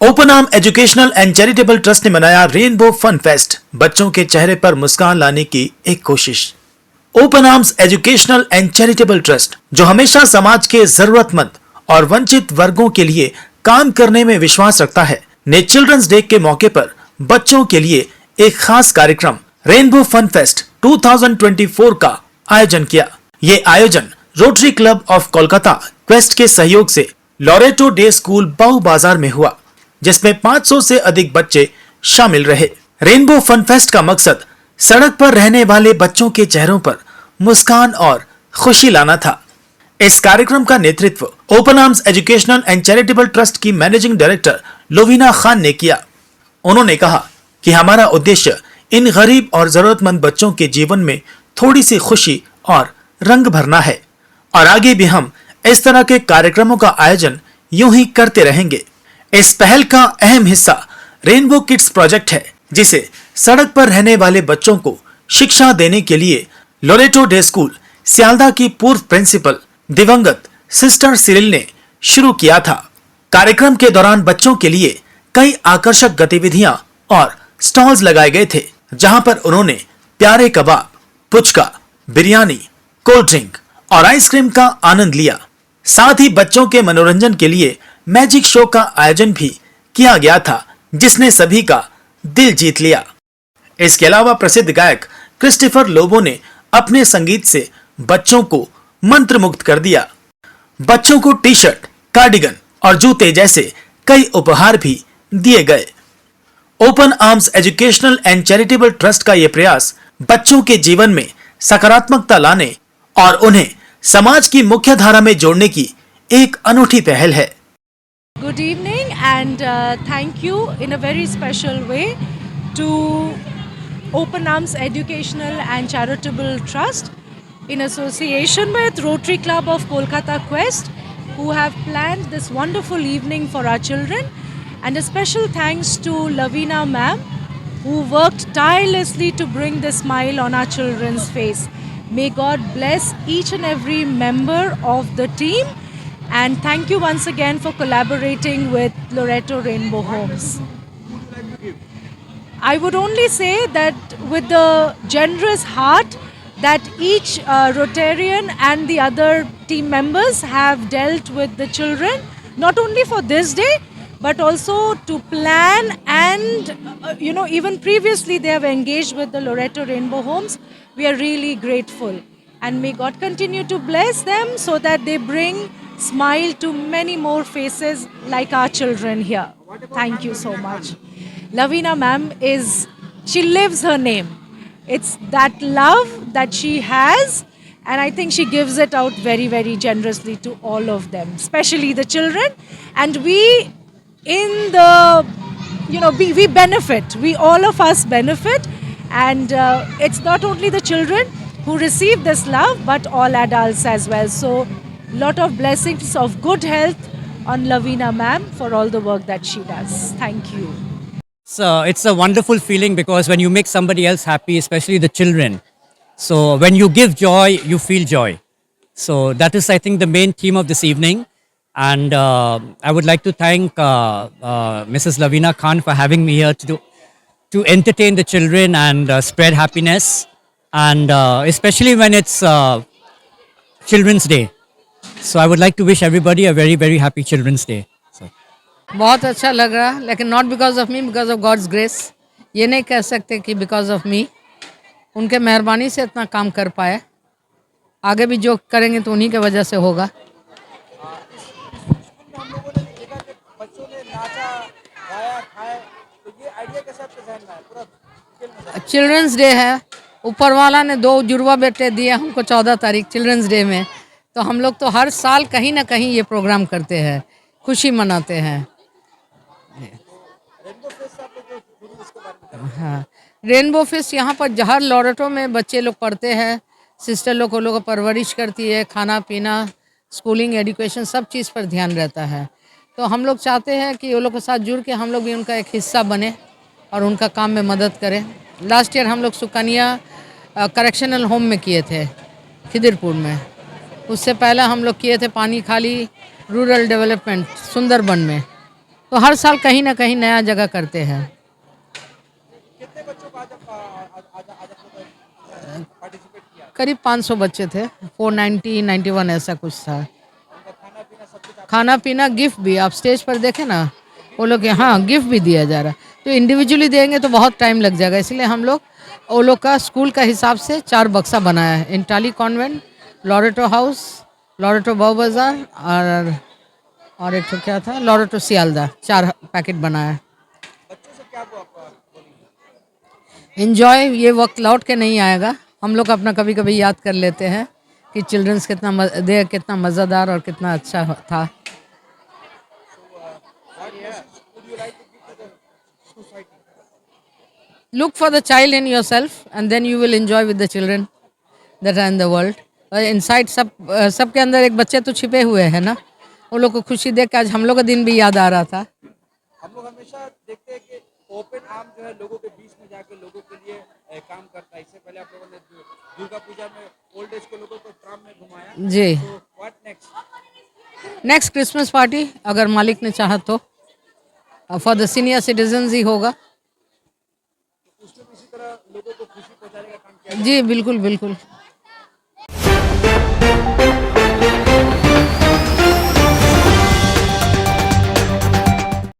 Open arm educational and charitable trust ने मनाया rainbow fun fest. बच्चों के चेहरे पर मुस्कान लाने की एक कोशिश। Open arms educational and charitable trust, जो हमेशा समाज के जरूरतमंद और वंचित वर्गों के लिए काम करने में विश्वास रखता है, ने चिल्ड्रंस डे के मौके पर बच्चों के लिए एक खास कार्यक्रम रेनबो फन फेस्ट 2024 का आयोजन किया। ये आयोजन rotary club of Kolkata quest के सहयोग से लॉरेटो डे स्कूल बाऊ बाजार में हुआ, जिसमें 500 से अधिक बच्चे शामिल रहे। रेनबो फन फेस्ट का मकसद सड़क पर रहने वाले बच्चों के चेहरों पर मुस्कान और खुशी लाना था। इस कार्यक्रम का नेतृत्व open arms educational and charitable trust की मैनेजिंग डायरेक्टर लोवीना खान ने किया। उन्होंने कहा कि हमारा उद्देश्य इन गरीब और जरूरतमंद बच्चों के जीवन में थोड़ी सी खुशी और रंग भरना है और आगे भी हम इस तरह के कार्यक्रमों का आयोजन यूं ही करते रहेंगे। इस पहल का अहम हिस्सा रेनबो किड्स प्रोजेक्ट है, जिसे सड़क पर रहने वाले बच्चों को शिक्षा देने के लिए लोरेटो डे स्कूल सियालदा की पूर्व प्रिंसिपल दिवंगत सिस्टर सिरिल ने शुरू किया था। कार्यक्रम के दौरान बच्चों के लिए कई आकर्षक गतिविधियां और स्टॉल्स लगाए गए थे, जहां पर उन्होंने प्यारे कबाब, पुचका, बिरयानी, कोल्ड ड्रिंक और आइसक्रीम का आनंद लिया। साथ ही बच्चों के मनोरंजन के लिए मैजिक शो का आयोजन भी किया गया था, जिसने सभी का दिल जीत लिया। इसके अलावा प्रसिद्ध गायक क्रिस्टोफर लोबो ने अपने संगीत से बच्चों को मंत्रमुग्ध कर दिया। बच्चों को टी शर्ट, कार्डिगन और जूते जैसे कई उपहार भी दिए गए। Open arms educational and charitable trust का यह प्रयास बच्चों के जीवन में सकारात्मकता लाने और उन्हें समाज की मुख्य धारा में जोड़ने की एक अनूठी पहल है। Good evening and thank you in a very special way to Open Arms Educational and Charitable Trust in association with Rotary Club of Kolkata Quest, who have planned this wonderful evening for our children, and a special thanks to Lavina ma'am, who worked tirelessly to bring the smile on our children's face. May God bless each and every member of the team. And thank you once again for collaborating with Loreto Rainbow Homes. I would only say that with the generous heart that each Rotarian and the other team members have dealt with the children, not only for this day, but also to plan and, even previously they have engaged with the Loreto Rainbow Homes. We are really grateful. And may God continue to bless them so that they bring smile to many more faces like our children here. Thank you so much. Lavina ma'am she lives her name. It's that love that she has, and I think she gives it out very, very generously to all of them, especially the children. And we benefit, we all of us benefit, and it's not only the children who receive this love, but all adults as well. So lot of blessings of good health on Lavina ma'am for all the work that she does. Thank you. So it's a wonderful feeling because when you make somebody else happy, especially the children, so when you give joy, you feel joy. So that is, I think, the main theme of this evening. And I would like to thank Mrs. Lavina Khan for having me here to entertain the children and spread happiness, and especially when it's Children's Day. So I would like to wish everybody a very, very happy Children's Day. बहुत अच्छा लग रहा, लेकिन not because of me, because of God's grace. ये नहीं कह सकते कि बिकॉज ऑफ मी. उनके मेहरबानी से इतना काम कर पाए. आगे भी जो करेंगे तो उन्हीं के वजह से होगा. चिल्ड्रंस डे है, ऊपर वाला ने 2 जुड़वा बेटे दिए हमको 14 तारीख चिल्ड्रंस डे में. तो हम लोग तो हर साल कहीं ना कहीं ये प्रोग्राम करते हैं, खुशी मनाते हैं. हाँ, रेनबो फेस्ट यहाँ पर हर लॉरेटो में बच्चे लोग पढ़ते हैं. सिस्टर लोग को लोग परवरिश करती है, खाना पीना, स्कूलिंग, एजुकेशन, सब चीज़ पर ध्यान रहता है. तो हम लोग चाहते हैं कि वो लोग के साथ जुड़ के हम लोग भी उनका एक हिस्सा बने और उनका काम में मदद करें. लास्ट ईयर हम लोग सुकन्या करेक्शनल होम में किए थे खिदिरपुर में. उससे पहले हम लोग किए थे पानी खाली रूरल डेवलपमेंट सुंदरबन में. तो हर साल कहीं ना कहीं नया जगह करते हैं। करीब 500 बच्चे थे, 490 91 ऐसा कुछ था। खाना पीना गिफ्ट भी आप स्टेज पर देखें ना, वो लोग हाँ गिफ्ट भी दिया जा रहा है। तो इंडिविजुअली देंगे तो बहुत टाइम लग जाएगा, इसलिए हम लोग वो लोग का स्कूल का हिसाब से 4 बक्सा बनाया है। Intali convent, Loreto house, Loreto बाउ बाजार और एक तो क्या था लॉरेटो सियालदा, 4 पैकेट बनाया। इन्जॉय ये वक्त लौट के नहीं आएगा, हम लोग अपना कभी कभी याद कर लेते हैं कि चिल्ड्रंस डे कितना मज़ेदार और कितना अच्छा था। Look for the child in yourself and then you will enjoy with the children that are in the world. Inside सबके अंदर एक बच्चे तो छिपे हुए हैं ना, वो लोग को खुशी देख के आज हम लोग का दिन भी याद आ रहा था। हम लोग हमेशा देखते हैं कि ओपन आर्म जो है लोगों के बीच में जाके लोगों के लिए काम करता है। इससे पहले आप लोगों ने दुर्गा पूजा में ओल्ड एज के लोगों को ट्राम में घुमाया। जी, तो व्हाट नेक्स्ट क्रिसमस पार्टी अगर मालिक ने चाहा तो फॉर द सीनियर सिटीजन्स ही होगा। उसमें इसी तरह लोगों को खुशी पहुंचाने का काम किया। जी बिल्कुल बिल्कुल।